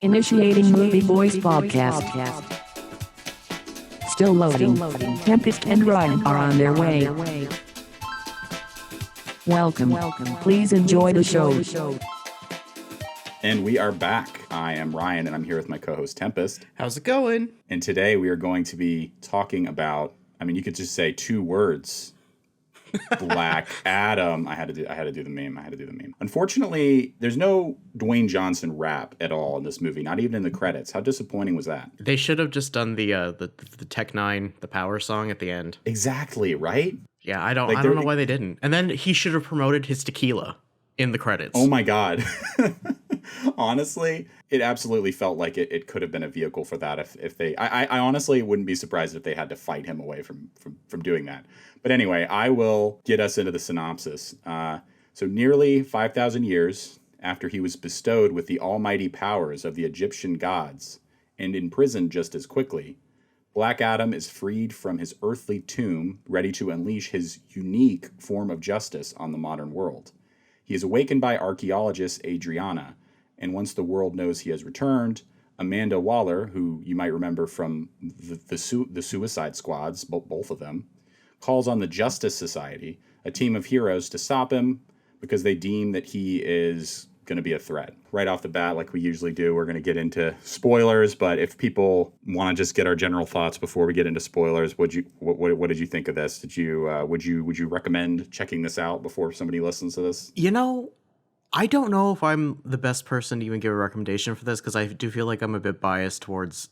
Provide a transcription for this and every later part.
Initiating Movieboys podcast. Still loading. Tempest and Ryan are on their way. Welcome. Please enjoy the show. And we are back. I am Ryan, and I'm here with my co-host Tempest. How's it going? And today we are going to be talking about, you could just say two words. Black Adam. I had to do the meme. Unfortunately, there's no Dwayne Johnson rap at all in this movie, not even in the credits. How disappointing was that? They should have just done the Tech Nine, the Power song at the end. Exactly, right? Yeah, I don't know why they didn't. And then he should have promoted his tequila in the credits. Oh my god. Honestly, it absolutely felt like it could have been a vehicle for that if they I honestly wouldn't be surprised if they had to fight him away from doing that. But anyway, I will get us into the synopsis. So nearly 5,000 years after he was bestowed with the almighty powers of the Egyptian gods and imprisoned just as quickly, Black Adam is freed from his earthly tomb, ready to unleash his unique form of justice on the modern world. He is awakened by archaeologist Adriana, and once the world knows he has returned, Amanda Waller, who you might remember from the Suicide Squads, both of them, calls on the Justice Society, a team of heroes, to stop him because they deem that he is going to be a threat. Right off the bat, like we usually do, we're going to get into spoilers, but if people want to just get our general thoughts before we get into spoilers, what did you think of this? Would you recommend checking this out before somebody listens to this? You know, I don't know if I'm the best person to even give a recommendation for this, because I do feel like I'm a bit biased towards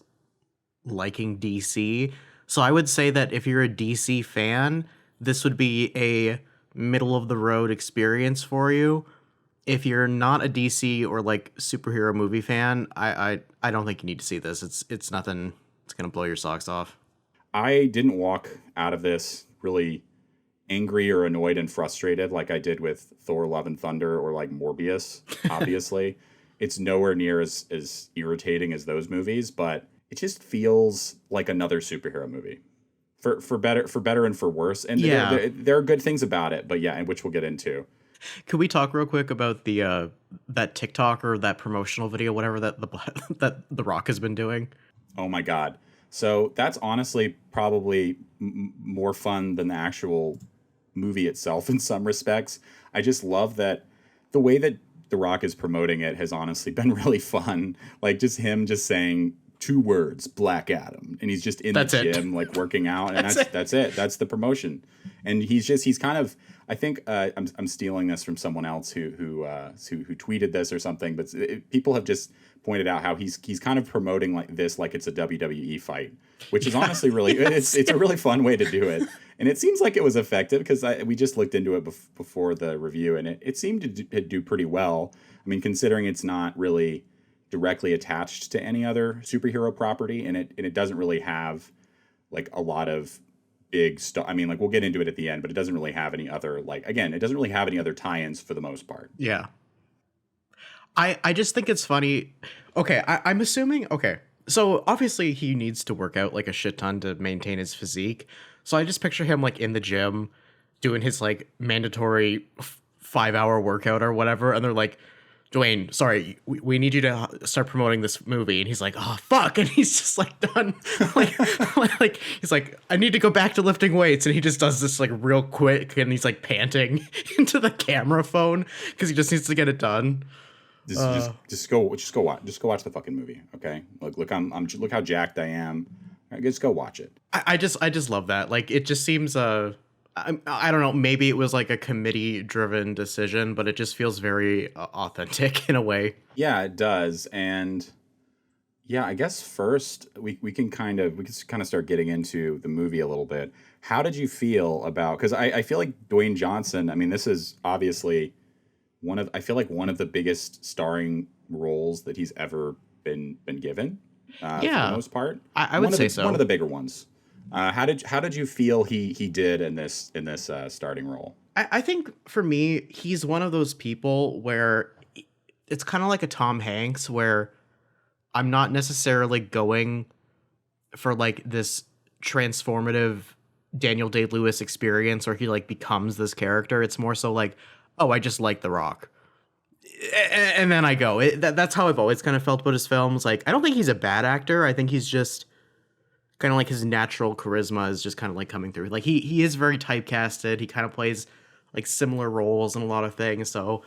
liking DC. So I would say that if you're a DC fan, this would be a middle-of-the-road experience for you. If you're not a DC or like superhero movie fan, I don't think you need to see this. It's nothing. It's gonna blow your socks off. I didn't walk out of this really angry or annoyed and frustrated like I did with Thor: Love and Thunder or like Morbius. Obviously, it's nowhere near as irritating as those movies, but it just feels like another superhero movie, for better and for worse. And yeah, there are good things about it, but yeah, which we'll get into. Can we talk real quick about the that TikTok or that promotional video, whatever that The Rock has been doing? Oh my god! So that's honestly probably more fun than the actual movie itself in some respects. I just love that the way that The Rock is promoting it has honestly been really fun. Like just him just saying two words, Black Adam, and he's just in the gym like working out, and that's it. That's the promotion. And he's kind of, I think I'm stealing this from someone else who tweeted this or something, but people have just pointed out how he's kind of promoting like it's a WWE fight, which is honestly really it's a really fun way to do it, and it seems like it was effective because we just looked into it before the review, and it seemed to do pretty well. I mean, considering it's not really directly attached to any other superhero property, and it doesn't really have like a lot of big stuff. I mean, like we'll get into it at the end, but it doesn't really have any other it doesn't really have any other tie-ins for the most part. Yeah. I just think it's funny. Okay, I'm assuming, okay, so obviously he needs to work out like a shit ton to maintain his physique. So I just picture him like in the gym doing his like mandatory 5-hour workout or whatever, and they're like, Dwayne, sorry, we need you to start promoting this movie. And he's like, oh, fuck. And he's just like done. like he's like, I need to go back to lifting weights. And he just does this like real quick. And he's like panting into the camera phone because he just needs to get it done. Just go watch the fucking movie. Okay. Look how jacked I am. Just go watch it. I just love that. Like, it just seems, I don't know, maybe it was like a committee-driven decision, but it just feels very authentic in a way. Yeah, it does. And yeah, I guess first we can kind of start getting into the movie a little bit. How did you feel about, because I feel like Dwayne Johnson, I mean, this is obviously one of the biggest starring roles that he's ever been given. For the most part. I would say so. One of the bigger ones. How did you feel he did in this starting role? I think for me, he's one of those people where it's kind of like a Tom Hanks, where I'm not necessarily going for like this transformative Daniel Day-Lewis experience where he like becomes this character. It's more so like, oh, I just like The Rock. And then I go. That's how I've always kind of felt about his films. Like, I don't think he's a bad actor. I think he's just kind of like his natural charisma is just kind of like coming through. Like he is very typecasted. He kind of plays like similar roles in a lot of things. So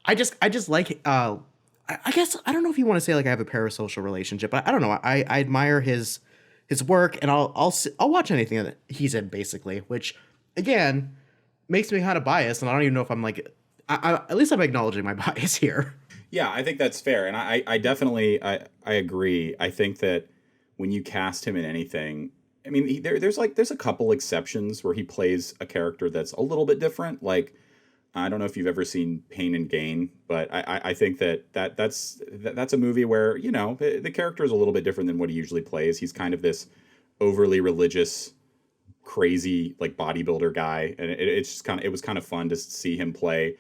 I just like I guess I don't know if you want to say like I have a parasocial relationship. I don't know. I admire his work, and I'll watch anything that he's in basically, which again makes me kind of biased, and I don't even know if I'm like I at least I'm acknowledging my bias here. Yeah, I think that's fair, and I definitely I agree. I think that when you cast him in anything, I mean, there's a couple exceptions where he plays a character that's a little bit different. Like, I don't know if you've ever seen Pain and Gain, but I think that's a movie where, you know, the character is a little bit different than what he usually plays. He's kind of this overly religious, crazy like bodybuilder guy, and it was kind of fun to see him play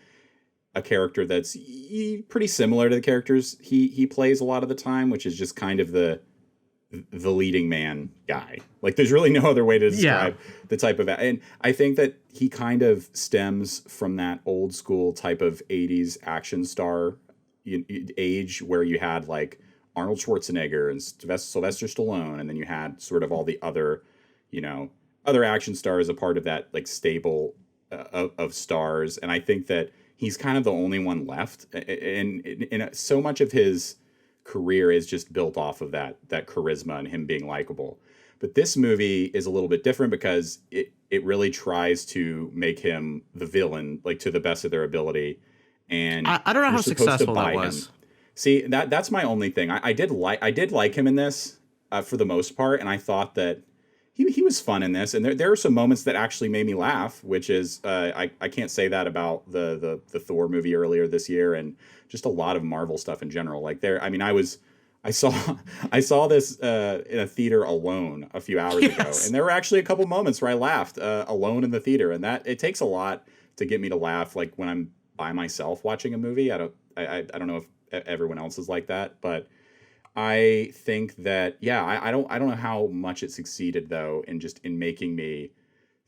a character that's pretty similar to the characters he plays a lot of the time, which is just kind of the leading man guy. Like, there's really no other way to describe the type of, and I think that he kind of stems from that old school type of 80s action star age where you had like Arnold Schwarzenegger and Sylvester Stallone, and then you had sort of all the other, you know, other action stars a part of that like stable of stars. And I think that he's kind of the only one left, and so much of his career is just built off of that charisma and him being likable. But this movie is a little bit different because it really tries to make him the villain, like to the best of their ability. And I don't know how successful that was. Him. See, that's my only thing. I did like him in this for the most part, and I thought that he was fun in this. And there are some moments that actually made me laugh, which is I can't say that about the Thor movie earlier this year, and just a lot of Marvel stuff in general. Like I mean, I saw this in a theater alone a few hours ago, and there were actually a couple moments where I laughed alone in the theater, and that it takes a lot to get me to laugh. Like when I'm by myself watching a movie, I don't know if everyone else is like that, but I think that I don't know how much it succeeded though in making me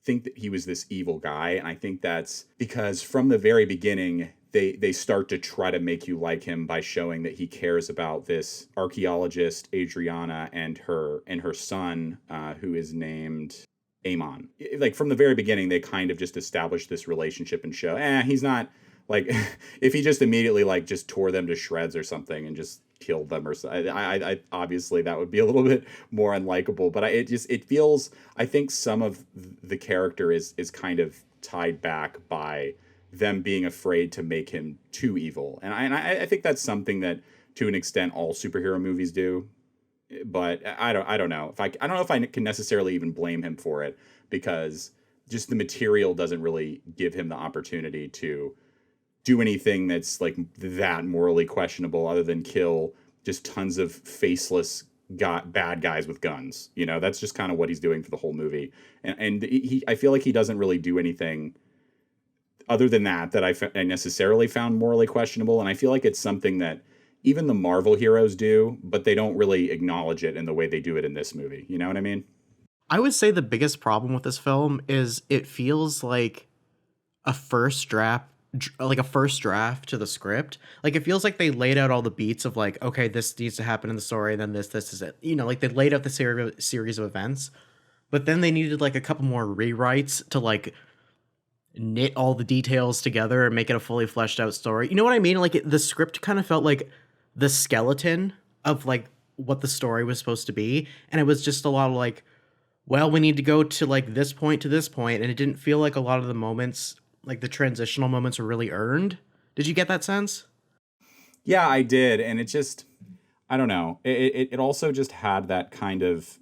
think that he was this evil guy, and I think that's because from the very beginning they start to try to make you like him by showing that he cares about this archaeologist Adriana and her son who is named Amon. Like from the very beginning they kind of just established this relationship and show he's not like if he just immediately like just tore them to shreds or something and just killed them or so, I obviously that would be a little bit more unlikable, but it feels, I think some of the character is kind of tied back by them being afraid to make him too evil. And I think that's something that to an extent all superhero movies do, but I don't know if I can necessarily even blame him for it, because just the material doesn't really give him the opportunity to do anything that's like that morally questionable other than kill just tons of faceless bad guys with guns. You know, that's just kind of what he's doing for the whole movie. And I feel like he doesn't really do anything other than that I necessarily found morally questionable. And I feel like it's something that even the Marvel heroes do, but they don't really acknowledge it in the way they do it in this movie. You know what I mean? I would say the biggest problem with this film is it feels like a first draft to the script. Like it feels like they laid out all the beats of like, okay, this needs to happen in the story, and then this is it. You know, like they laid out the series of events, but then they needed like a couple more rewrites to like knit all the details together and make it a fully fleshed out story. You know what I mean? Like the script kind of felt like the skeleton of like what the story was supposed to be, and it was just a lot of like, well, we need to go to like this point to this point, and it didn't feel like a lot of the moments, like the transitional moments, were really earned. Did you get that sense? Yeah, I did. And it just, I don't know. It also just had that kind of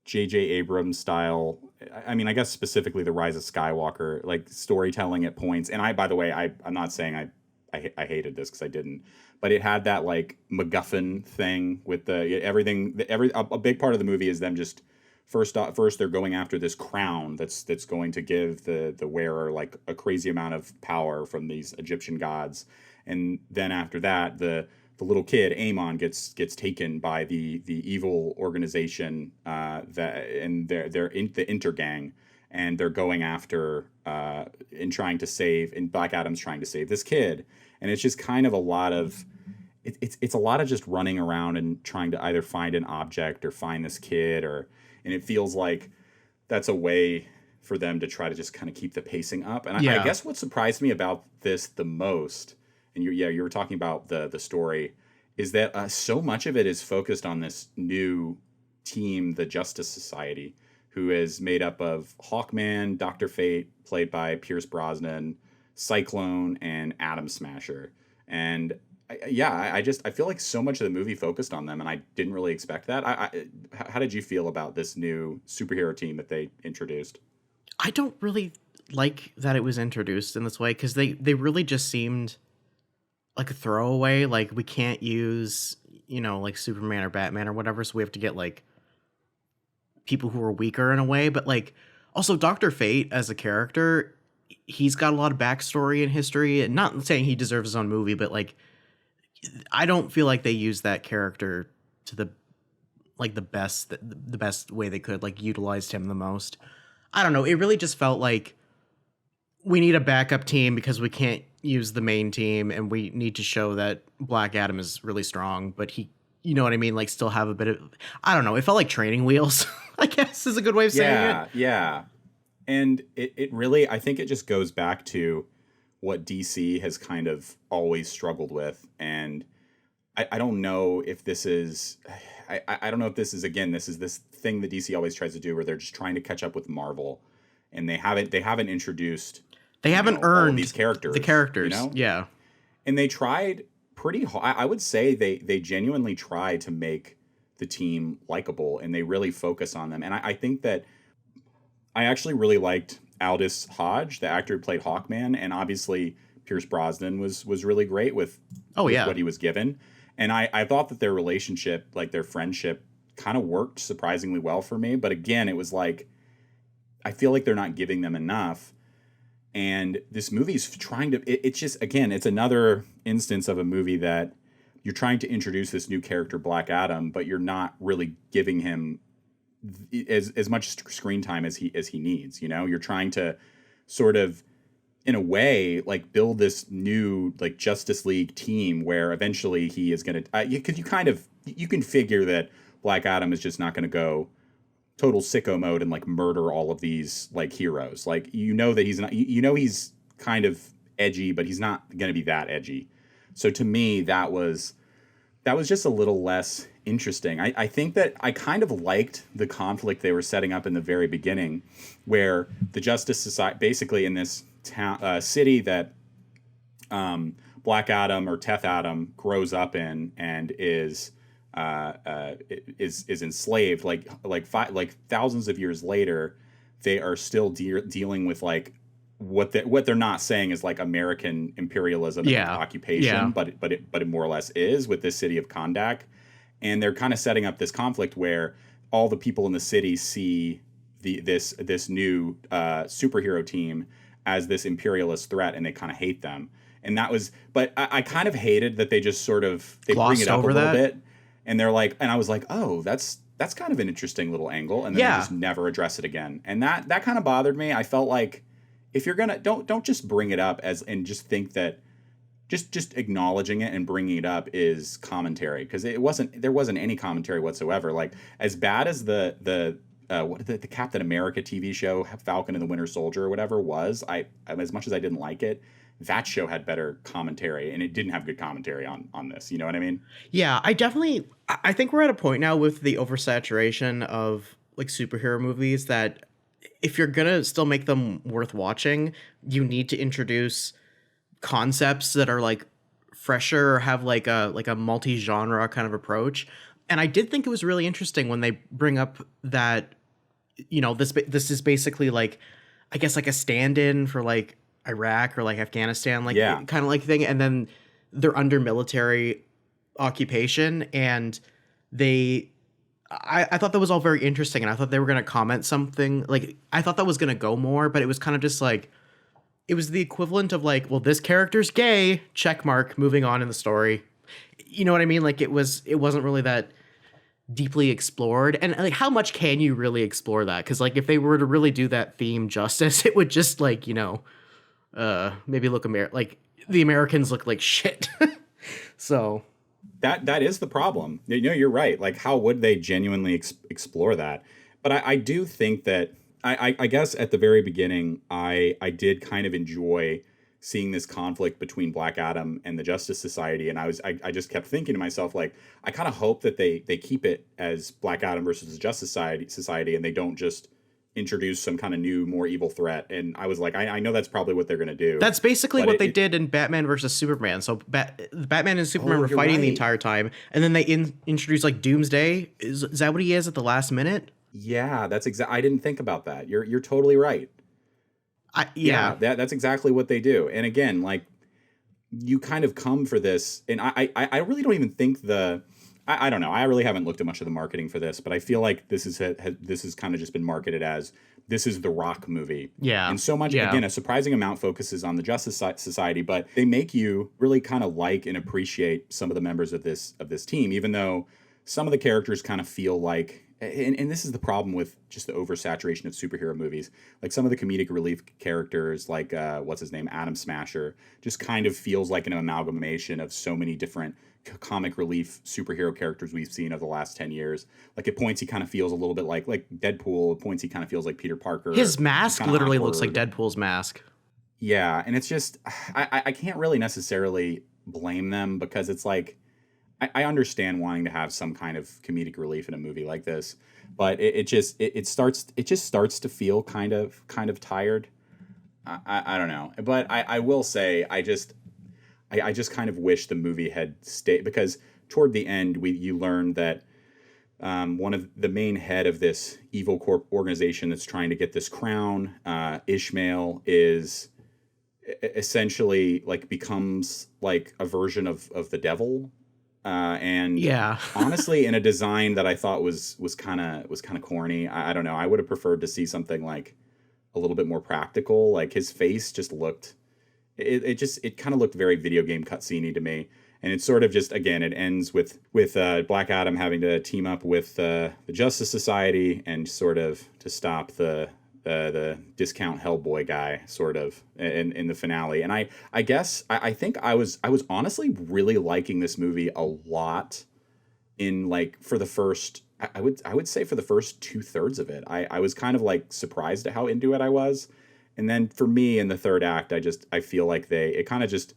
J.J. Abrams style. I mean, I guess specifically the Rise of Skywalker, like storytelling at points. And by the way, I'm not saying I hated this because I didn't, but it had that like MacGuffin thing with a big part of the movie is them just first they're going after this crown that's going to give the wearer like a crazy amount of power from these Egyptian gods, and then after that the little kid Amon gets taken by the evil organization they're in the Intergang, and they're going after and Black Adam's trying to save this kid, And it's just kind of a lot of it's a lot of just running around and trying to either find an object or find this kid, and it feels like that's a way for them to try to just kind of keep the pacing up. And I guess what surprised me about this the most, and you were talking about the story, is that so much of it is focused on this new team, the Justice Society, who is made up of Hawkman, Dr. Fate, played by Pierce Brosnan, Cyclone, and Atom Smasher. And I feel like so much of the movie focused on them, and I didn't really expect that. How did you feel about this new superhero team that they introduced? I don't really like that it was introduced in this way, because they really just seemed like a throwaway. Like, we can't use, like Superman or Batman or whatever, so we have to get like people who are weaker in a way. But like, also Dr. Fate as a character, he's got a lot of backstory and history, and not saying he deserves his own movie, but like, I don't feel like they used that character to the best way they could, like utilized him the most. I don't know. It really just felt like we need a backup team because we can't use the main team, and we need to show that Black Adam is really strong, but he, you know what I mean? Like, still have a bit of, I don't know. It felt like training wheels, I guess is a good way of saying it. Yeah. And it really, I think it just goes back to what DC has kind of always struggled with. And I don't know if this is, I don't know if this is, again, this is this thing that DC always tries to do where they're just trying to catch up with Marvel, and they haven't introduced, earned all of these characters, the characters. Yeah. And they tried pretty hard. I would say they genuinely try to make the team likable, and they really focus on them. And I think that I actually really liked Aldous Hodge, the actor who played Hawkman, and obviously Pierce Brosnan was really great with what he was given. And I thought that their relationship, like their friendship, kind of worked surprisingly well for me. But again, it was like, I feel like they're not giving them enough. And this movie's trying to, it's just, again, it's another instance of a movie that you're trying to introduce this new character, Black Adam, but you're not really giving him as much screen time as he needs. You're trying to sort of, in a way, like build this new like Justice League team where eventually he is going to, because you can figure that Black Adam is just not going to go total sicko mode and like murder all of these like heroes. Like, that he's not, he's kind of edgy, but he's not going to be that edgy. So to me, that was just a little less interesting. I think that I kind of liked the conflict they were setting up in the very beginning, where the Justice Society, basically in this town, city that Black Adam or Teth Adam grows up in, and is enslaved. Like thousands of years later, they are still dealing with like what they're not saying is like American imperialism and occupation, but it more or less is with this city of Kondak. And they're kind of setting up this conflict where all the people in the city see this new superhero team as this imperialist threat, and they kind of hate them. And that was, but I kind of hated that they just sort of, they bring it up a little bit, and they're like, and I was like, oh, that's kind of an interesting little angle, and then they just never address it again. And that kind of bothered me. I felt like, if you're gonna, don't just bring it up and just think that just acknowledging it and bringing it up is commentary, because there wasn't any commentary whatsoever. Like, as bad as the Captain America TV show Falcon and the Winter Soldier or whatever was, I as much as I didn't like it, that show had better commentary, and it didn't have good commentary on this. You know what I mean? Yeah, I think we're at a point now with the oversaturation of like superhero movies that if you're gonna still make them worth watching, you need to introduce concepts that are like fresher or have like a multi-genre kind of approach. And I did think it was really interesting when they bring up that, this is basically like, I guess, like a stand-in for like Iraq or like Afghanistan, like kind of like thing. And then they're under military occupation, and I thought that was all very interesting, and I thought they were going to comment something. Like, I thought that was going to go more, but it was kind of just like, it was the equivalent of like, well, this character's gay, check mark, moving on in the story. You know what I mean? Like, it wasn't really that deeply explored. And like, how much can you really explore that? Because like, if they were to really do that theme justice, it would just like, maybe look like the Americans look like shit. So that is the problem. You're right. Like, how would they genuinely explore that? But I do think that I guess at the very beginning, I did kind of enjoy seeing this conflict between Black Adam and the Justice Society, and I just kept thinking to myself, like, I kind of hope that they keep it as Black Adam versus the Justice Society, and they don't just introduce some kind of new, more evil threat. And I was like, I know that's probably what they're going to do. that's basically what they did in Batman versus Superman. So Batman and Superman were fighting the entire time, and then they introduced like Doomsday. Is that what he is at the last minute? Yeah, that's I didn't think about that. You're totally right. Yeah. That's exactly what they do. And again, like, you kind of come for this, and I really don't even think I don't know. I really haven't looked at much of the marketing for this, but I feel like this is kind of just been marketed as this is the Rock movie. Yeah. And so much, again, a surprising amount focuses on the Justice Society, but they make you really kind of like and appreciate some of the members of this team, even though some of the characters kind of feel like, and this is the problem with just the oversaturation of superhero movies. Like, some of the comedic relief characters, like what's his name, Atom Smasher, just kind of feels like an amalgamation of so many different comic relief superhero characters we've seen over the last 10 years. Like, at points he kind of feels a little bit like Deadpool. At points he kind of feels like Peter Parker. His mask literally awkward. looks like Deadpool's mask. Yeah, and it's just, I can't really necessarily blame them, because it's like, I understand wanting to have some kind of comedic relief in a movie like this, but it just starts to feel kind of tired. I don't know, but I will say I just kind of wish the movie had stayed, because toward the end you learn that one of the main head of this evil corp organization that's trying to get this crown, Ishmael, is essentially like becomes like a version of the devil. And honestly, in a design that I thought was kind of corny. I don't know. I would have preferred to see something like a little bit more practical. Like, his face just looked, it kind of looked very video game cutscene-y to me. And it's sort of just, again, it ends with Black Adam having to team up with the Justice Society and sort of to stop the discount Hellboy guy, sort of, in the finale. And I guess I think I was honestly really liking this movie a lot in, like, for the first, I would say for the first 2/3 of it. I was kind of like surprised at how into it I was. And then for me in the third act, I feel like it kind of just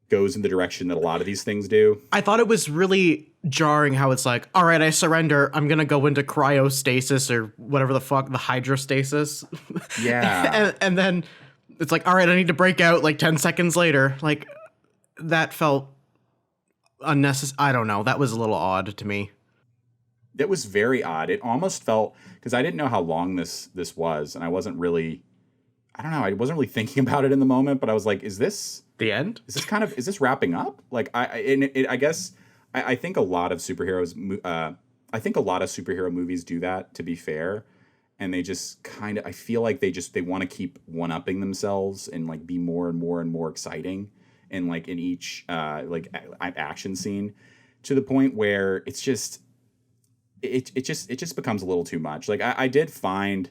goes in the direction that a lot of these things do. I thought it was really jarring how it's like, all right, I surrender. I'm going to go into cryostasis or whatever the fuck, the hydrostasis. Yeah. and then it's like, all right, I need to break out like 10 seconds later. Like, that felt unnecessary. I don't know. That was a little odd to me. It was very odd. It almost felt, because I didn't know how long this was, and I wasn't really thinking about it in the moment, but I was like, is this the end? Is this wrapping up? Like, I guess I think a lot of superheroes, I think a lot of superhero movies do that, to be fair. And they just kind of, I feel like they want to keep one-upping themselves and like be more and more and more exciting and like in each action scene, to the point where it's just, it just becomes a little too much. Like, I did find,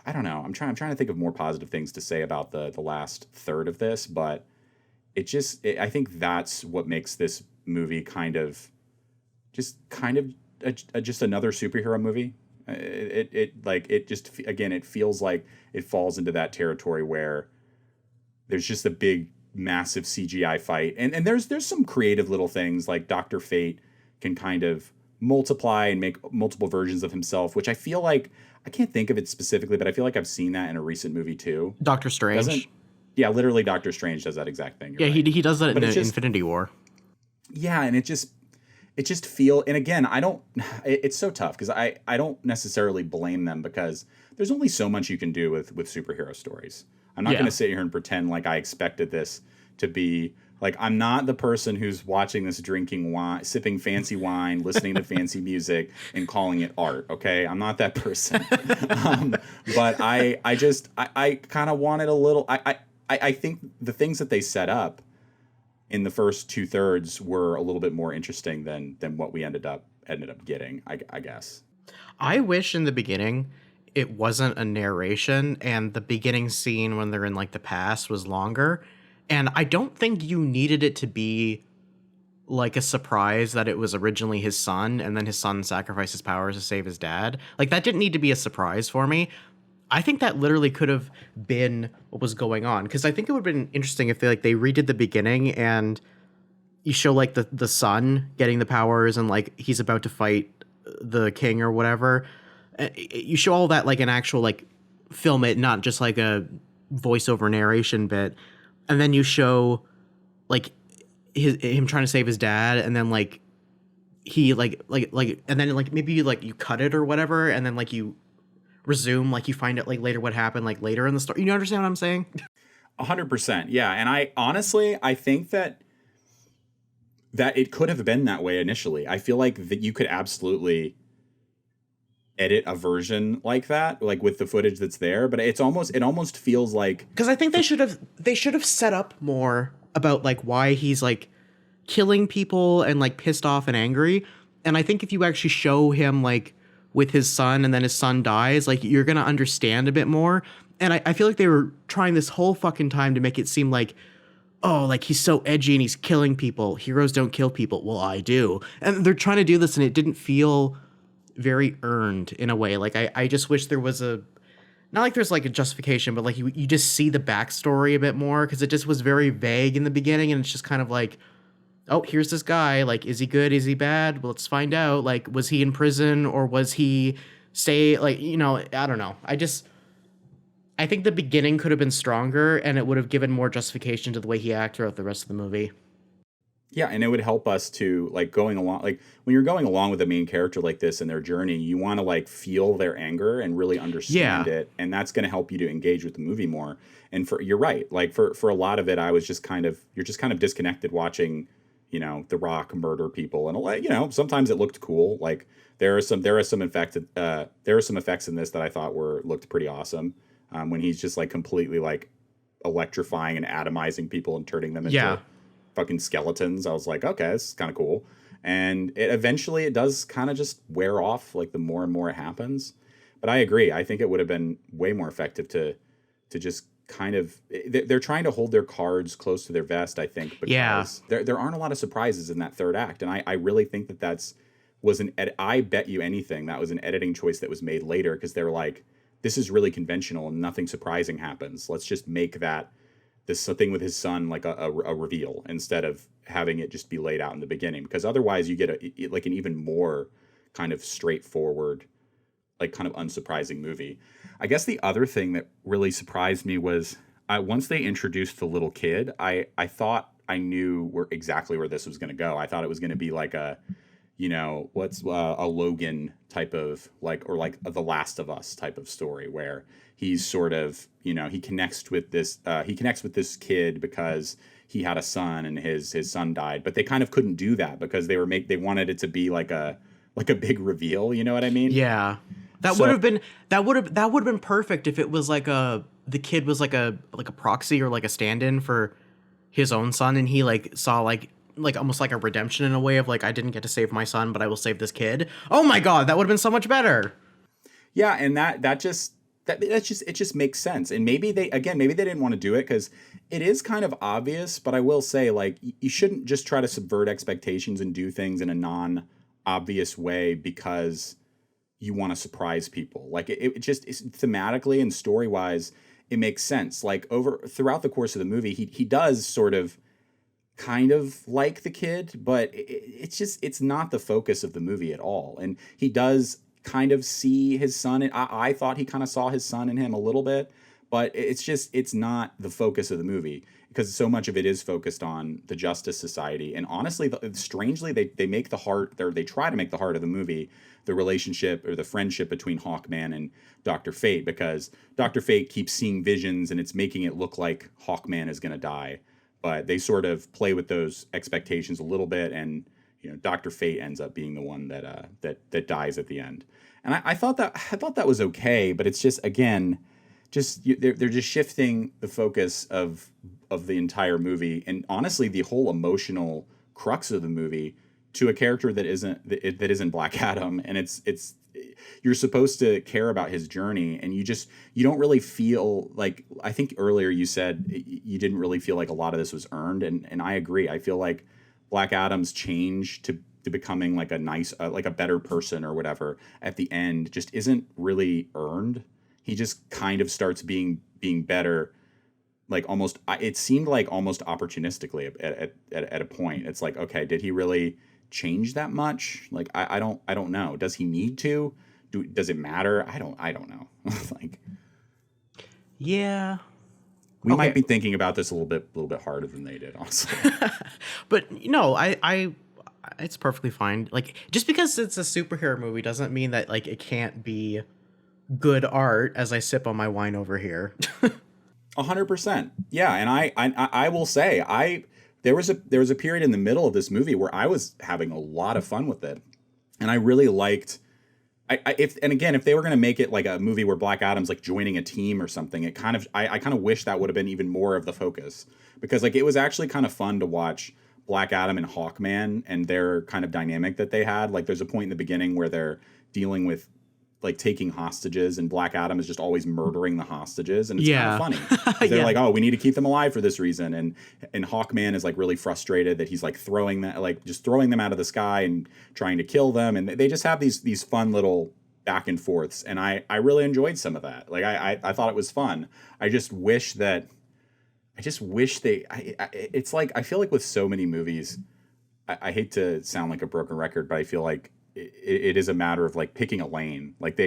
I don't know, I'm trying to think of more positive things to say about the last third of this, but I think that's what makes this movie kind of just another superhero movie. It feels like it falls into that territory where there's just a big, massive CGI fight, and there's some creative little things, like Dr. Fate can kind of multiply and make multiple versions of himself, which I feel like, I can't think of it specifically, but I feel like I've seen that in a recent movie too. Doctor Strange. Yeah, literally Doctor Strange does that exact thing. Yeah, right. He does that in Infinity War. Yeah, and it just and again, it's so tough, because I don't necessarily blame them, because there's only so much you can do with superhero stories. I'm not going to sit here and pretend like I expected this to be like, I'm not the person who's watching this drinking wine, sipping fancy wine, listening to fancy music, and calling it art. Okay, I'm not that person. But I kind of wanted a little. I think the things that they set up in the first 2/3 were a little bit more interesting than what we ended up getting. I guess. I wish in the beginning it wasn't a narration, and the beginning scene when they're in like the past was longer. And I don't think you needed it to be like a surprise that it was originally his son and then his son sacrificed his powers to save his dad. Like that didn't need to be a surprise for me. I think that literally could have been what was going on, because I think it would have been interesting if they redid the beginning and you show like the son getting the powers and like he's about to fight the king or whatever. You show all that like an actual like film it, not just like a voiceover narration bit, and then you show like him trying to save his dad, and then like he like and then like maybe like you cut it or whatever, and then like you resume, like you find out like later what happened like later in the story. You understand what I'm saying? 100%. Yeah. And I think that it could have been that way initially. I feel like that you could absolutely edit a version like that, like with the footage that's there, but it almost feels like, because I think they should have set up more about like why he's like killing people and like pissed off and angry. And I think if you actually show him like with his son and then his son dies, like you're gonna understand a bit more. And I feel like they were trying this whole fucking time to make it seem like, oh, like he's so edgy and he's killing people. Heroes don't kill people. Well, I do. And they're trying to do this and it didn't feel very earned in a way. Like I just wish there was not like there's like a justification, but like you just see the backstory a bit more, because it just was very vague in the beginning, and it's just kind of like, oh, here's this guy, like, is he good, is he bad, well, let's find out. Like, was he in prison or was he like, you know, I don't know. I think the beginning could have been stronger and it would have given more justification to the way he acted throughout the rest of the movie. yeah, and it would help us to like going along, like when you're going along with a main character like this in their journey, you want to like feel their anger and really understand it, and that's going to help you to engage with the movie more. And you're right, like for a lot of it, I was just you're just kind of disconnected watching, you know, The Rock murder people, and like, you know, sometimes it looked cool. Like there are some effects in this that I thought looked pretty awesome, when he's just like completely like electrifying and atomizing people and turning them into fucking skeletons. I was like, okay, this is kind of cool. And eventually it does kind of just wear off, like the more and more it happens. But I agree. I think it would have been way more effective to just kind of, they're trying to hold their cards close to their vest, I think, because there aren't a lot of surprises in that third act. And I really think that I bet you anything that was an editing choice that was made later, because they're like, this is really conventional and nothing surprising happens. Let's just make this thing with his son like a reveal, instead of having it just be laid out in the beginning, because otherwise you get like an even more kind of straightforward, like kind of unsurprising movie. I guess the other thing that really surprised me was once they introduced the little kid, I thought I knew exactly where this was going to go. I thought it was going to be like a, you know, what's a Logan type of like, or like The Last of Us type of story, where he's sort of, you know, he connects with this kid because he had a son and his son died, but they kind of couldn't do that because they wanted it to be like a big reveal. You know what I mean? Yeah. That would have been perfect if it was like the kid was like a proxy or like a stand-in for his own son, and he like saw like almost like a redemption in a way of like, I didn't get to save my son, but I will save this kid. Oh my God, that would have been so much better. Yeah, and it just makes sense. And maybe they didn't want to do it because it is kind of obvious, but I will say, like, you shouldn't just try to subvert expectations and do things in a non-obvious way because you want to surprise people. Like it just is thematically and story-wise, it makes sense. Like throughout the course of the movie, he does sort of kind of like the kid, but it's not the focus of the movie at all. And he does kind of see his son. I thought he kind of saw his son in him a little bit, but it's not the focus of the movie, because so much of it is focused on the Justice Society. And honestly, strangely, they try to make the heart of the movie the relationship or the friendship between Hawkman and Dr. Fate, because Dr. Fate keeps seeing visions and it's making it look like Hawkman is going to die. But they sort of play with those expectations a little bit, and you know, Dr. Fate ends up being the one that dies at the end. And I thought that was okay, but it's just, again, they're just shifting the focus of the entire movie, and honestly, the whole emotional crux of the movie, to a character that isn't Black Adam, and it's you're supposed to care about his journey, and you don't really feel like, I think earlier you said you didn't really feel like a lot of this was earned, and I agree. I feel like Black Adam's change to becoming like a nice like a better person or whatever at the end just isn't really earned. He just kind of starts being better, like almost, it seemed like almost opportunistically at a point. It's like, okay, did he really change that much? Like, I don't know. Does he need to? Does it matter? I don't know. Like, yeah, we might be thinking about this a little bit harder than they did, honestly. But no, I it's perfectly fine. Like, just because it's a superhero movie doesn't mean that like it can't be good art. As I sip on my wine over here. 100%. Yeah, and I will say, there was a period in the middle of this movie where I was having a lot of fun with it, and I really liked. If they were going to make it like a movie where Black Adam's like joining a team or something, it kind of I kind of wish that would have been even more of the focus, because like it was actually kind of fun to watch Black Adam and Hawkman and their kind of dynamic that they had. Like, there's a point in the beginning where they're dealing with like taking hostages, and Black Adam is just always murdering the hostages, and it's kind of funny. They're like, oh, we need to keep them alive for this reason, and Hawkman is like really frustrated that he's like throwing them out of the sky and trying to kill them, and they just have these fun little back and forths, and I really enjoyed some of that. Like, I thought it was fun. I just wish they it's like, I feel like with so many movies, I hate to sound like a broken record, but I feel like it is a matter of like picking a lane. Like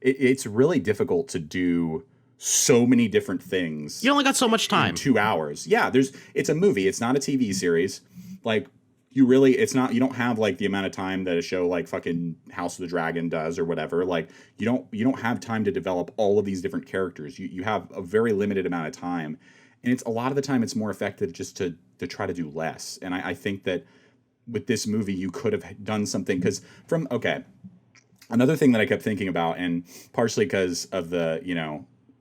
it's really difficult to do so many different things. You only got so much time. In 2 hours. Yeah, it's a movie. It's not a TV series. Like, you don't have like the amount of time that a show like fucking House of the Dragon does or whatever. Like, you don't have time to develop all of these different characters. You have a very limited amount of time, and it's a lot of the time it's more effective just to try to do less. And I think that with this movie, you could have done something, because another thing that I kept thinking about, and partially because of the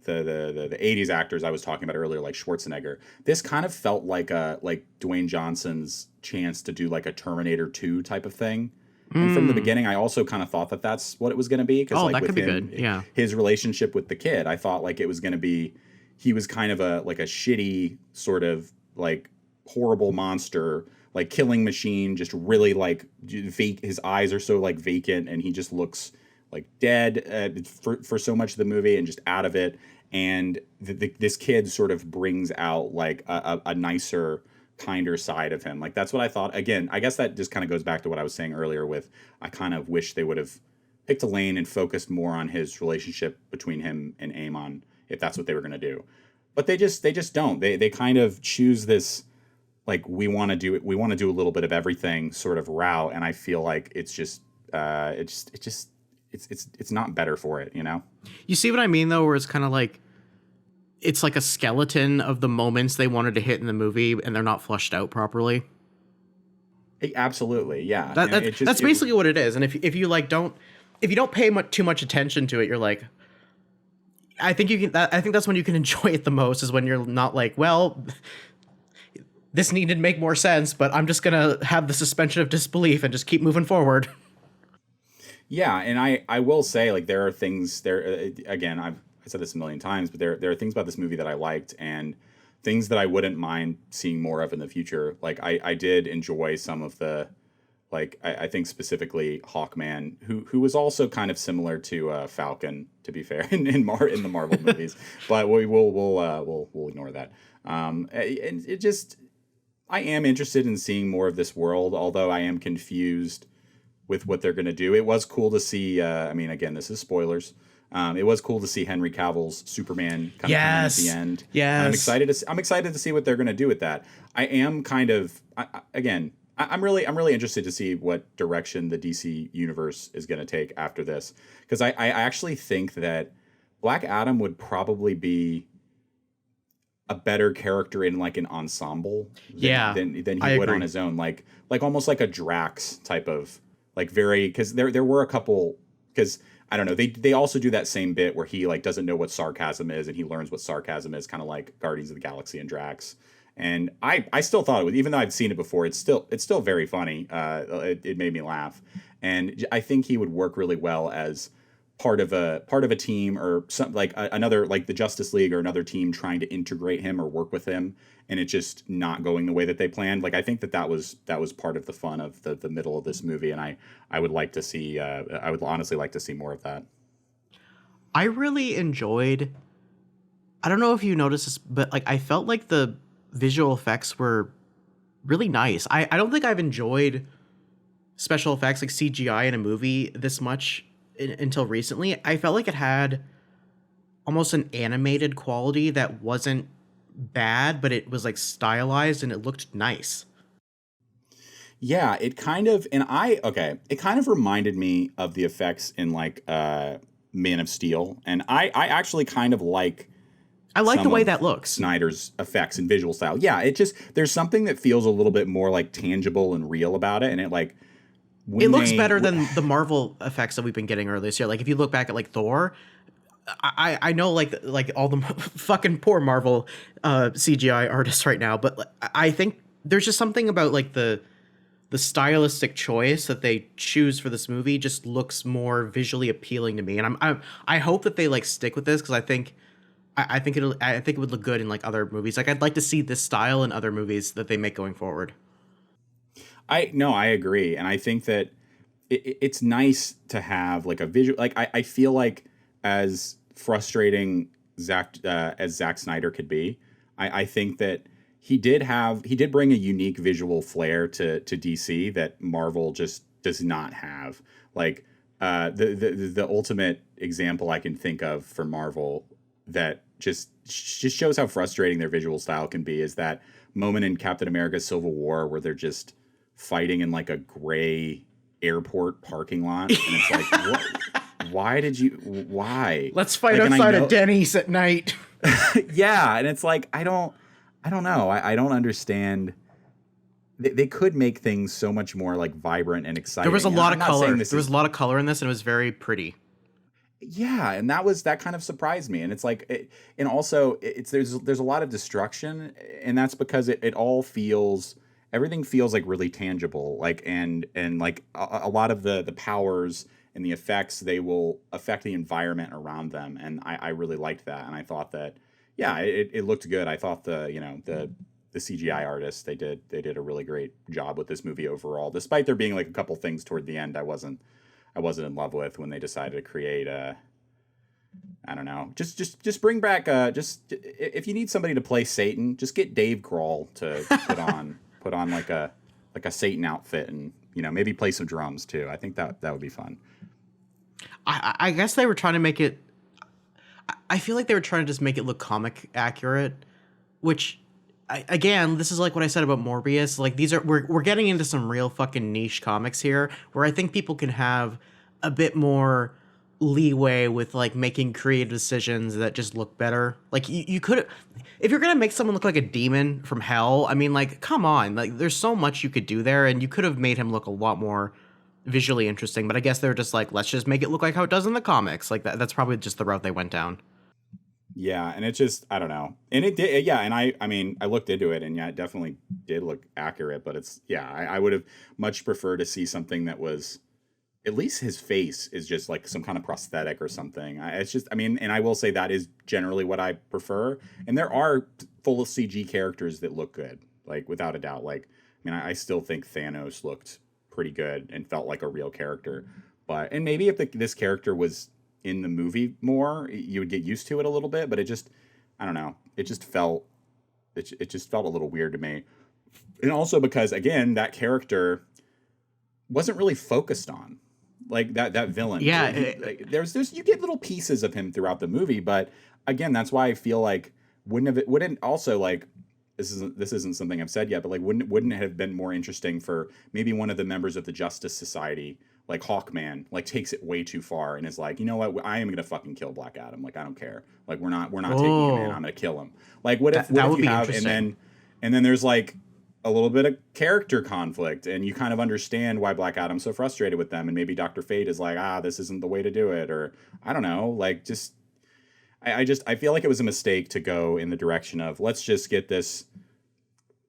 80s actors I was talking about earlier, like Schwarzenegger, this kind of felt like Dwayne Johnson's chance to do like a Terminator 2 type of thing. And from the beginning, I also kind of thought that that's what it was going to be. That could be good. Yeah. His relationship with the kid, I thought like it was going to be, he was kind of a shitty sort of like horrible monster, like killing machine, just really like his eyes are so like vacant, and he just looks like dead for so much of the movie and just out of it. And this kid sort of brings out like a nicer, kinder side of him. Like, that's what I thought. Again, I guess that just kind of goes back to what I was saying earlier with, I kind of wish they would have picked a lane and focused more on his relationship between him and Amon, if that's what they were going to do. But they just don't. They kind of choose this, like, we want to do a little bit of everything sort of route, and I feel like it's not better for it, you know? You see what I mean, though, where it's kind of like, it's like a skeleton of the moments they wanted to hit in the movie, and they're not flushed out properly. Absolutely, yeah. That's basically what it is. And if you don't pay too much attention to it, you're like, I think that's when you can enjoy it the most, is when you're not like, well, this needed to make more sense, but I'm just gonna have the suspension of disbelief and just keep moving forward. Yeah, and I will say, like, there are things there. Again, I said this a million times, but there are things about this movie that I liked, and things that I wouldn't mind seeing more of in the future. Like, I did enjoy some of the, like, I think specifically Hawkman, who was also kind of similar to Falcon, to be fair, in the Marvel movies. But we'll ignore that. And it just, I am interested in seeing more of this world, although I am confused with what they're going to do. It was cool to see, I mean, again, this is spoilers. It was cool to see Henry Cavill's Superman kind of come in at the end. Yes. I'm excited to see what they're going to do with that. I am kind of, I'm really interested to see what direction the DC universe is going to take after this, because I actually think that Black Adam would probably be a better character in like an ensemble than he would on his own, like almost like a Drax type of, like, very, because there were a couple, because I don't know, they also do that same bit where he like doesn't know what sarcasm is, and he learns what sarcasm is, kind of like Guardians of the Galaxy and Drax. And I still thought it was, even though I've seen it before, it's still very funny. It made me laugh, and I think he would work really well as part of a team or some like another like the Justice League or another team trying to integrate him or work with him, and it just not going the way that they planned. Like I think that was part of the fun of the middle of this movie, and I would like to see I would honestly like to see more of that. I really enjoyed. I don't know if you noticed this, but like I felt like the visual effects were really nice. I don't think I've enjoyed special effects like CGI in a movie this much until recently. I felt like it had almost an animated quality that wasn't bad, but it was like stylized and it looked nice. Yeah, it kind of it kind of reminded me of the effects in like Man of Steel, and I actually kind of like I like the some way of that looks. Snyder's effects and visual style. Yeah, it just there's something that feels a little bit more like tangible and real about it, and it like It looks better than the Marvel effects that we've been getting earlier this year. Like if you look back at like Thor, I know like all the fucking poor Marvel CGI artists right now, but I think there's just something about like the stylistic choice that they choose for this movie just looks more visually appealing to me, and I hope that they like stick with this because I think it would look good in like other movies. Like I'd like to see this style in other movies that they make going forward. I agree, and I think that it's nice to have like a visual. Like I feel like as frustrating as Zack Snyder could be, I think that he did bring a unique visual flair to DC that Marvel just does not have. Like the ultimate example I can think of for Marvel that just shows how frustrating their visual style can be is that moment in Captain America Civil War where they're just fighting in like a gray airport parking lot, and it's like why Let's fight like, outside of Denny's at night. yeah, and it's like I don't know, I don't understand. They could make things so much more like vibrant and exciting. There was a lot of color. There was is, a lot of color in this, and it was very pretty. yeah, and that kind of surprised me, and it's like and also there's a lot of destruction, and that's because it all feels everything feels like really tangible, like and like a lot of the powers and the effects, they will affect the environment around them, and I really liked that, and I thought that yeah, it looked good. I thought the CGI artists, they did a really great job with this movie overall, despite there being like a couple things toward the end I wasn't in love with when they decided to create I don't know. Just bring back just if you need somebody to play Satan, just get Dave Grohl to put on like a Satan outfit, and maybe play some drums too. I think that would be fun. I guess they were trying to make it. I feel like they were trying to just make it look comic accurate, which again, this is like what I said about Morbius. Like we're getting into some real fucking niche comics here, where I think people can have a bit more leeway with like making creative decisions that just look better. Like you could, if you're gonna make someone look like a demon from hell, I mean, like, come on, like there's so much you could do there, and you could have made him look a lot more visually interesting. But I guess they're just like, let's just make it look like how it does in the comics. Like that's probably just the route they went down. Yeah, and it just, I don't know. And it did, yeah, and I mean, I looked into it, and yeah, it definitely did look accurate, but it's, yeah, I would have much preferred to see something that was, at least his face is just like some kind of prosthetic or something. It's just, I mean, and I will say that is generally what I prefer. And there are full of CG characters that look good, like without a doubt. Like, I mean, I still think Thanos looked pretty good and felt like a real character. But, and maybe if this character was in the movie more, you would get used to it a little bit. But it just, I don't know, it just felt a little weird to me. And also because, again, that character wasn't really focused on. Like that villain. Yeah. Like, there's you get little pieces of him throughout the movie, but again, that's why I feel like wouldn't also like this isn't something I've said yet, but like wouldn't it have been more interesting for maybe one of the members of the Justice Society, like Hawkman, like takes it way too far and is like, you know what, I am gonna fucking kill Black Adam. Like I don't care. Like we're not taking him in. I'm gonna kill him. Like what if you have and then there's like a little bit of character conflict, and you kind of understand why Black Adam's so frustrated with them, and maybe Dr. Fate is like, this isn't the way to do it, or I don't know, like just I feel like it was a mistake to go in the direction of let's just get this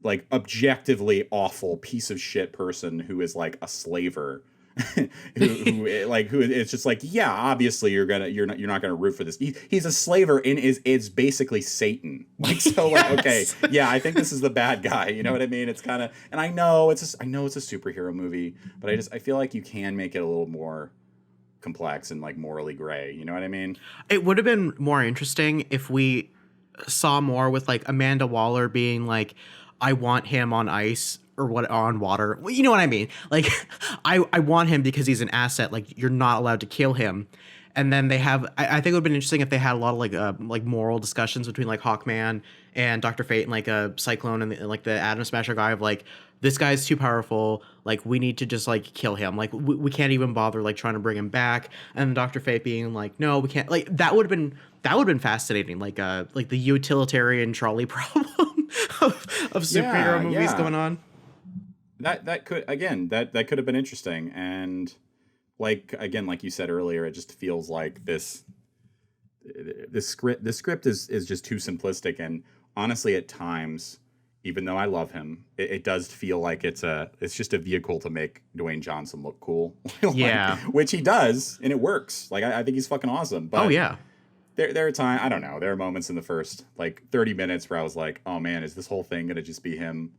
like objectively awful piece of shit person who is like a slaver who it's just like, yeah, obviously you're not gonna root for this. He's a slaver and is basically Satan. Like, so like, okay, Yes. yeah, I think this is the bad guy. You know what I mean? It's kind of, and I know it's a superhero movie, but I feel like you can make it a little more complex and like morally gray. You know what I mean? It would have been more interesting if we saw more with like Amanda Waller being like, I want him on ice or what on water. Well, you know what I mean? Like, I want him because he's an asset. Like, you're not allowed to kill him. And then they have, I think it would have been interesting if they had a lot of like moral discussions between like Hawkman and Dr. Fate and like a Cyclone and like the Atom Smasher guy of like, this guy's too powerful. Like, we need to just like kill him. Like, we can't even bother like trying to bring him back. And Dr. Fate being like, no, we can't. Like, that would have been fascinating. Like the utilitarian trolley problem of superhero movies going on. That could, again, that could have been interesting. And like, again, like you said earlier, it just feels like this script is just too simplistic. And honestly, at times, even though I love him, it does feel like it's just a vehicle to make Dwayne Johnson look cool. Like, Yeah. which he does, and it works. Like, I think he's fucking awesome. But Oh yeah. There are times, I don't know, there are moments in the first like 30 minutes where I was like, oh man, is this whole thing gonna just be him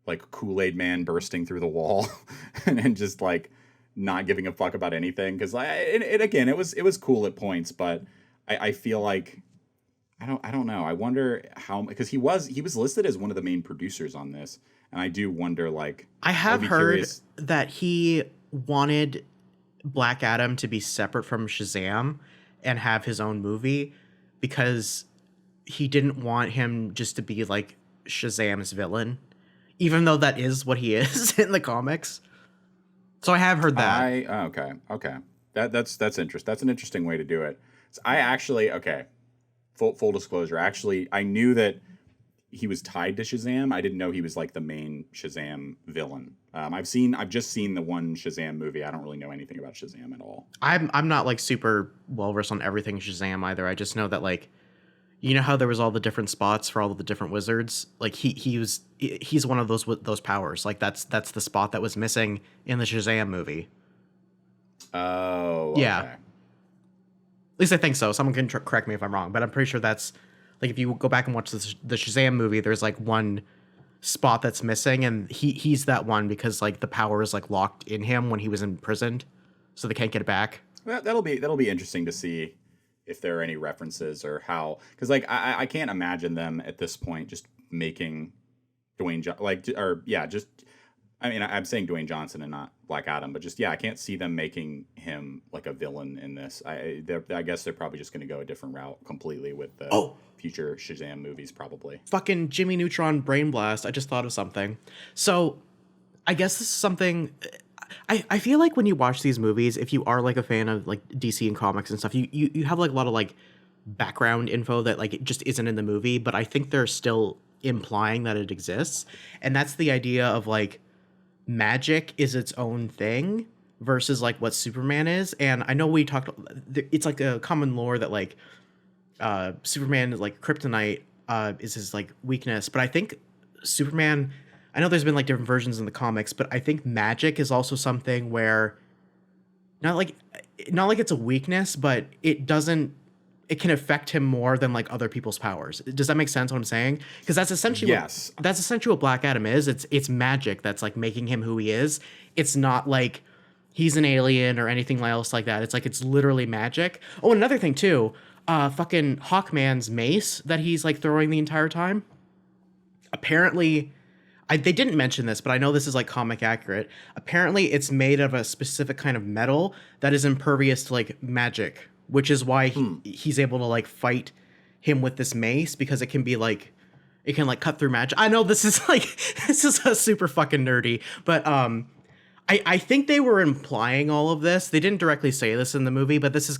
like Kool-Aid Man bursting through the wall and just like not giving a fuck about anything? Because it was cool at points, but I feel like I don't know. I wonder how, because he was listed as one of the main producers on this, and I do wonder, like, I have I'd be heard curious. that he wanted Black Adam to be separate from Shazam and have his own movie because he didn't want him just to be like Shazam's villain, even though that is what he is in the comics. So I have heard that. Okay. That's interesting. That's an interesting way to do it. So I actually, okay, full disclosure. Actually, I knew that he was tied to Shazam. I didn't know he was like the main Shazam villain. I've just seen the one Shazam movie. I don't really know anything about Shazam at all. I'm not like super well versed on everything Shazam either. I just know that like, you know how there was all the different spots for all of the different wizards. Like he's one of those powers. Like that's the spot that was missing in the Shazam movie. Oh, okay. Yeah. At least I think so. Someone can correct me if I'm wrong, but I'm pretty sure that's like if you go back and watch the Shazam movie, there's like one spot that's missing, and he's that one because like the power is like locked in him when he was imprisoned, so they can't get it back. Well, that'll be interesting to see if there are any references or how, because like I can't imagine them at this point just making I mean, I'm saying Dwayne Johnson and not Black Adam, but just, yeah, I can't see them making him like a villain in this. I guess they're probably just going to go a different route completely with the future Shazam movies, probably. Fucking Jimmy Neutron Brain Blast. I just thought of something. So I guess this is something I feel like when you watch these movies, if you are like a fan of like DC and comics and stuff, you have like a lot of like background info that like it just isn't in the movie, but I think they're still implying that it exists. And that's the idea of like magic is its own thing versus like what Superman is. And I know we talked, it's like a common lore that like Superman is like kryptonite is his like weakness, but I think Superman, I know there's been like different versions in the comics, but I think magic is also something where not like it's a weakness, but it can affect him more than like other people's powers. Does that make sense what I'm saying? Because that's essentially that's essentially what Black Adam is. It's magic that's like making him who he is. It's not like he's an alien or anything else like that. It's like it's literally magic. Oh, another thing too, fucking Hawkman's mace that he's like throwing the entire time. Apparently, they didn't mention this, but I know this is like comic accurate. Apparently, it's made of a specific kind of metal that is impervious to like magic, which is why he's able to like fight him with this mace, because it can be like, it can like cut through magic. I know this is a super fucking nerdy, but I think they were implying all of this. They didn't directly say this in the movie, but this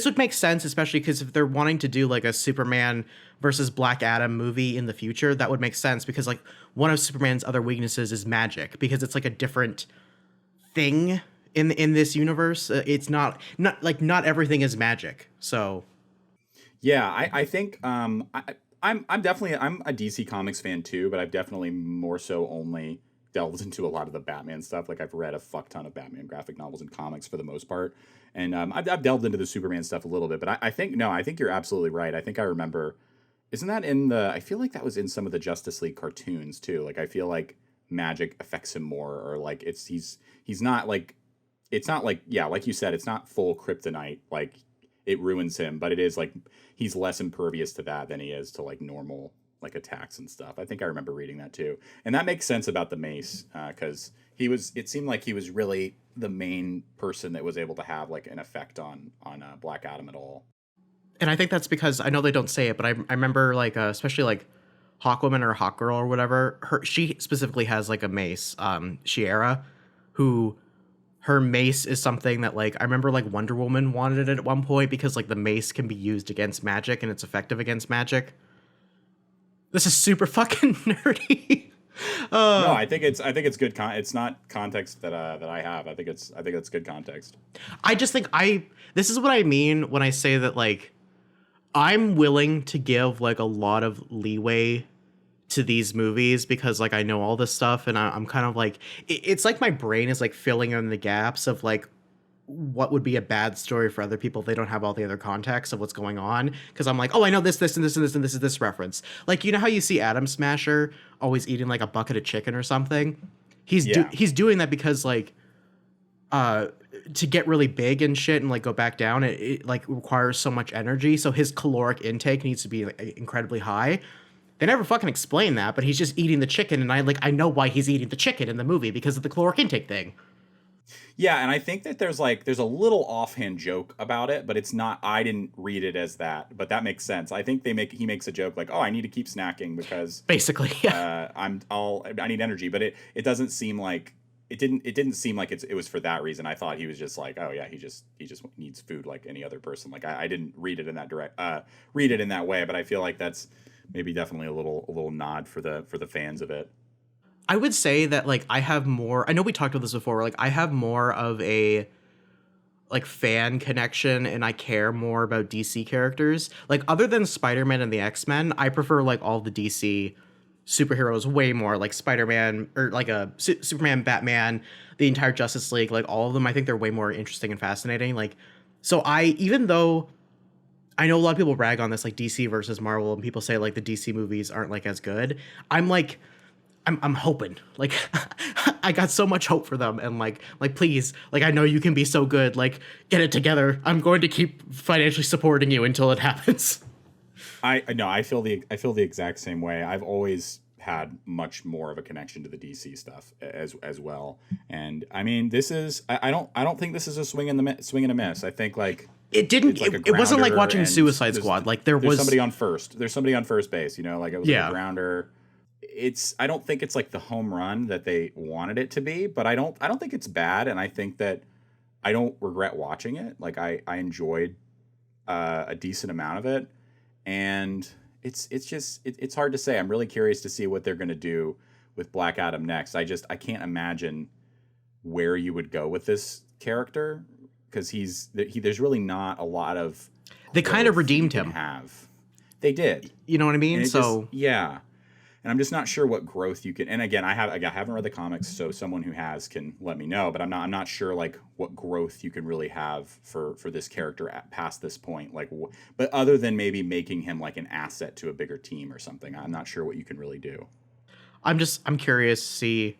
would make sense, especially because if they're wanting to do like a Superman versus Black Adam movie in the future, that would make sense, because like one of Superman's other weaknesses is magic, because it's like a different thing in this universe. It's not everything is magic. So yeah, I think I'm a DC Comics fan too, but I've definitely more so only delved into a lot of the Batman stuff. Like I've read a fuck ton of Batman graphic novels and comics for the most part, and I've delved into the Superman stuff a little bit. But I think no, I think you're absolutely right. I think I remember. Isn't that in the? I feel like that was in some of the Justice League cartoons too. Like I feel like magic affects him more, or like he's not like it's not like yeah, like you said, it's not full kryptonite. Like it ruins him, but it is like he's less impervious to that than he is to like normal like attacks and stuff. I think I remember reading that too, and that makes sense about the mace because he was. It seemed like he was really the main person that was able to have like an effect on Black Adam at all. And I think that's because I know they don't say it, but I remember like especially like Hawkwoman or Hawkgirl or whatever. She specifically has like a mace, Shiera, who her mace is something that like I remember like Wonder Woman wanted it at one point because like the mace can be used against magic and it's effective against magic. This is super fucking nerdy. No, I think it's good. It's not context that I have. I think it's good context. I just think this is what I mean when I say that like I'm willing to give like a lot of leeway to these movies because like I know all this stuff and I'm kind of like it's like my brain is like filling in the gaps of like what would be a bad story for other people if they don't have all the other context of what's going on because I'm like, oh, I know this and this and this and this is this reference. Like, you know how you see Atom Smasher always eating like a bucket of chicken or something? He's doing that because like to get really big and shit and like go back down, it like requires so much energy, so his caloric intake needs to be like, incredibly high. They never fucking explain that, but he's just eating the chicken, and I know why he's eating the chicken in the movie because of the caloric intake thing. Yeah, and I think that there's a little offhand joke about it, but it's not. I didn't read it as that, but that makes sense. I think he makes a joke like, "Oh, I need to keep snacking because basically, yeah, I need energy," but it doesn't seem like it didn't seem like it was for that reason. I thought he was just like, "Oh yeah, he just needs food like any other person." Like I didn't read it in that way, but I feel like that's maybe definitely a little nod for the fans of it. I would say that like I have more. I know we talked about this before. Like I have more of a like fan connection, and I care more about DC characters. Like other than Spider-Man and the X-Men, I prefer like all the DC superheroes way more. Like Spider-Man or like a Superman, Batman, the entire Justice League, like all of them. I think they're way more interesting and fascinating. Like so, even though I know a lot of people rag on this like DC versus Marvel, and people say like the DC movies aren't like as good. I'm hoping, like, I got so much hope for them, and like, please, like, I know you can be so good, like, get it together. I'm going to keep financially supporting you until it happens. I feel the exact same way. I've always had much more of a connection to the DC stuff as well, and I mean, this is I don't think this is a swing and a miss. I think like it didn't. Like it wasn't like watching Suicide Squad. Like there's somebody on first. There's somebody on first base. You know, like it was like a grounder. I don't think it's like the home run that they wanted it to be, but I don't think it's bad, and I think that I don't regret watching it. Like I enjoyed a decent amount of it, and it's hard to say. I'm really curious to see what they're going to do with Black Adam next. I can't imagine where you would go with this character because there's really not a lot of. They kind of redeemed him. They did. You know what I mean? So yeah. And I'm just not sure what growth you can. And again, I haven't read the comics, so someone who has can let me know. But I'm not sure like what growth you can really have for this character past this point. Like, but other than maybe making him like an asset to a bigger team or something, I'm not sure what you can really do. I'm curious to see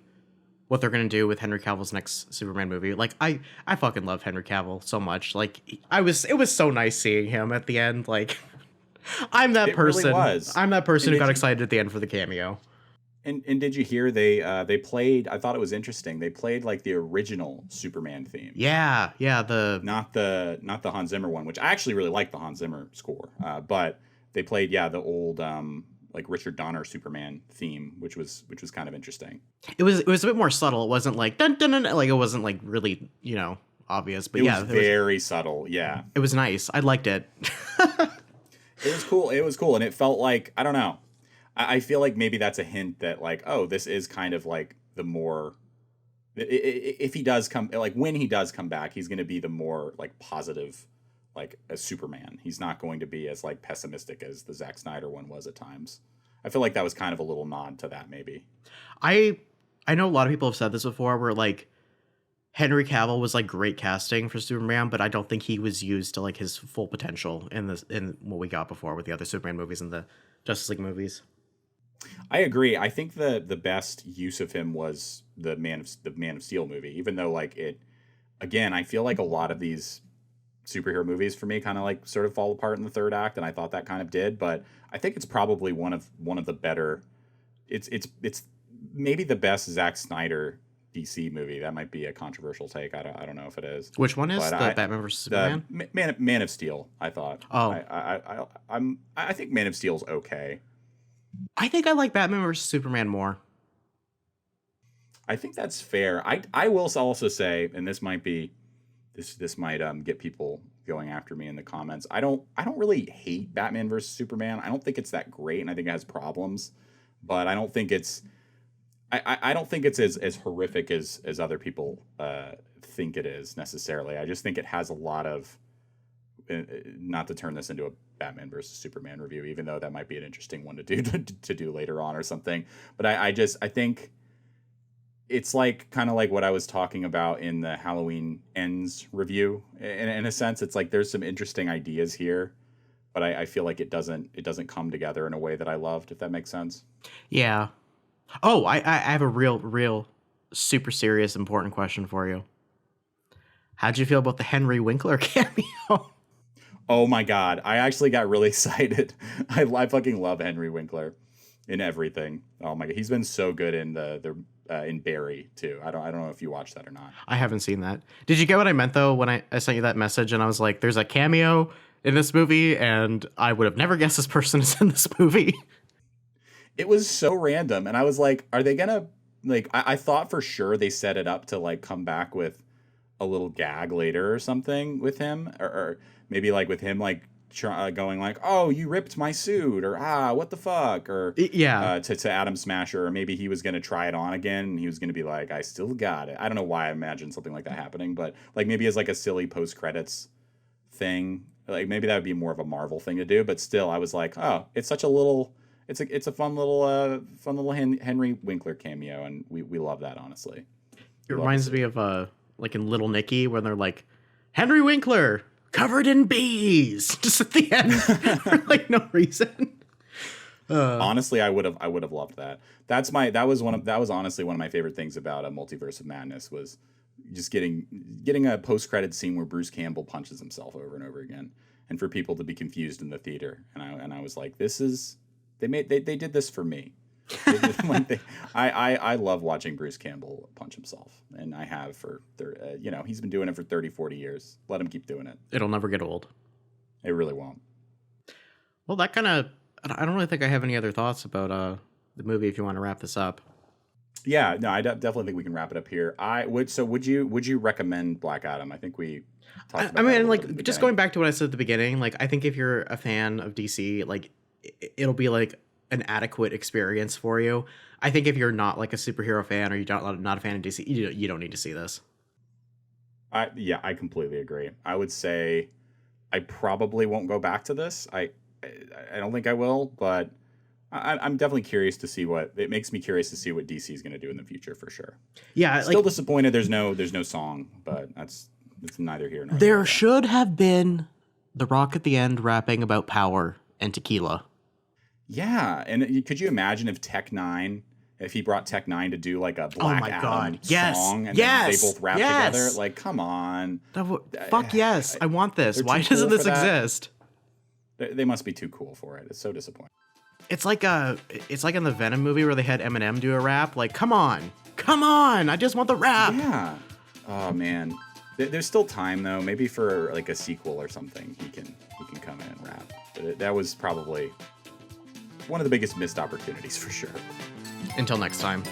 what they're gonna do with Henry Cavill's next Superman movie. Like, I fucking love Henry Cavill so much. Like, it was so nice seeing him at the end. Like. I'm that person. Really was. I'm that person who got excited at the end for the cameo. And did you hear they played? I thought it was interesting. They played like the original Superman theme. Yeah. Not the Hans Zimmer one, which I actually really like the Hans Zimmer score. But they played the old like Richard Donner Superman theme, which was kind of interesting. It was a bit more subtle. It wasn't like dun dun dun, like it wasn't like really obvious. But it was very subtle. Yeah, it was nice. I liked it. It was cool. And it felt like, I don't know. I feel like maybe that's a hint that like, oh, this is kind of like the more, if he does come, like when he does come back, he's going to be the more like positive, like a Superman. He's not going to be as like pessimistic as the Zack Snyder one was at times. I feel like that was kind of a little nod to that maybe. I I know a lot of people have said this before, where like Henry Cavill was like great casting for Superman, but I don't think he was used to like his full potential in what we got before with the other Superman movies and the Justice League movies. I agree. I think the best use of him was the Man of Steel movie, even though like it again, I feel like a lot of these superhero movies for me kind of like sort of fall apart in the third act, and I thought that kind of did, but I think it's probably one of the better. It's maybe the best Zack Snyder DC movie. That might be a controversial take. I don't know if it is. Which one is But the Batman vs Superman? Man of Steel? I thought. Oh. I think Man of Steel's okay. I think I like Batman vs Superman more. I think that's fair. I will also say, and this might be this might get people going after me in the comments. I don't really hate Batman versus Superman. I don't think it's that great, and I think it has problems, but I don't think it's I don't think it's as horrific as other people think it is necessarily. I just think it has a lot of not to turn this into a Batman versus Superman review, even though that might be an interesting one to do later on or something. But I think it's like kind of like what I was talking about in the Halloween Ends review. In a sense, it's like there's some interesting ideas here, but I feel like it doesn't come together in a way that I loved, if that makes sense. Yeah. Oh, I have a real super serious important question for you. How'd you feel about the Henry Winkler cameo? Oh my God. I actually got really excited. I fucking love Henry Winkler in everything. Oh my God. He's been so good in in Barry too. I don't know if you watched that or not. I haven't seen that. Did you get what I meant though when I sent you that message and I was like, there's a cameo in this movie and I would have never guessed this person is in this movie. It was so random. And I was like, are they gonna like, I thought for sure they set it up to like come back with a little gag later or something with him, or maybe like with him like going like, oh, you ripped my suit, or what the fuck, or yeah, to Adam Smasher, or maybe he was gonna try it on again and he was gonna be like, I still got it. I don't know why I imagined something like that happening, but like maybe as like a silly post credits thing, like maybe that would be more of a Marvel thing to do. But still, I was like, oh, it's such a little, it's a fun little Henry Winkler cameo, and we love that, honestly. It reminds me of like in Little Nicky when they're like, Henry Winkler covered in bees, just at the end for like no reason. Honestly, I would have loved that. That was honestly one of my favorite things about a Multiverse of Madness, was just getting a post credit scene where Bruce Campbell punches himself over and over again, and for people to be confused in the theater. And I was like, this is they did this for me. I love watching Bruce Campbell punch himself, and I have for he's been doing it for 30-40 years. Let him keep doing it. It'll never get old. It really won't. Well, that kind of, I don't really think I have any other thoughts about the movie if you want to wrap this up. Yeah, no, I definitely think we can wrap it up here. Would you recommend Black Adam? I think we talked about I mean, like, just going back to what I said at the beginning, like, I think if you're a fan of DC, like, it'll be like an adequate experience for you. I think if you're not like a superhero fan, or you're not a fan of DC, you don't need to see this. I completely agree. I would say I probably won't go back to this. I don't think I will, but I'm definitely curious to see it makes me curious to see what DC is going to do in the future, for sure. Yeah, still disappointed there's no song, but it's neither here nor there. Should have been The Rock at the end rapping about power and tequila. Yeah, and could you imagine if he brought Tech 9 to do like a Black Adam song, and then they both rap together? Like, come on. Fuck yes, I want this. Why doesn't this exist? They must be too cool for it. It's so disappointing. It's like in the Venom movie where they had Eminem do a rap. Like, come on, I just want the rap. Yeah. Oh man, there's still time though. Maybe for like a sequel or something, he can come in and rap. But that was probably one of the biggest missed opportunities, for sure. Until next time.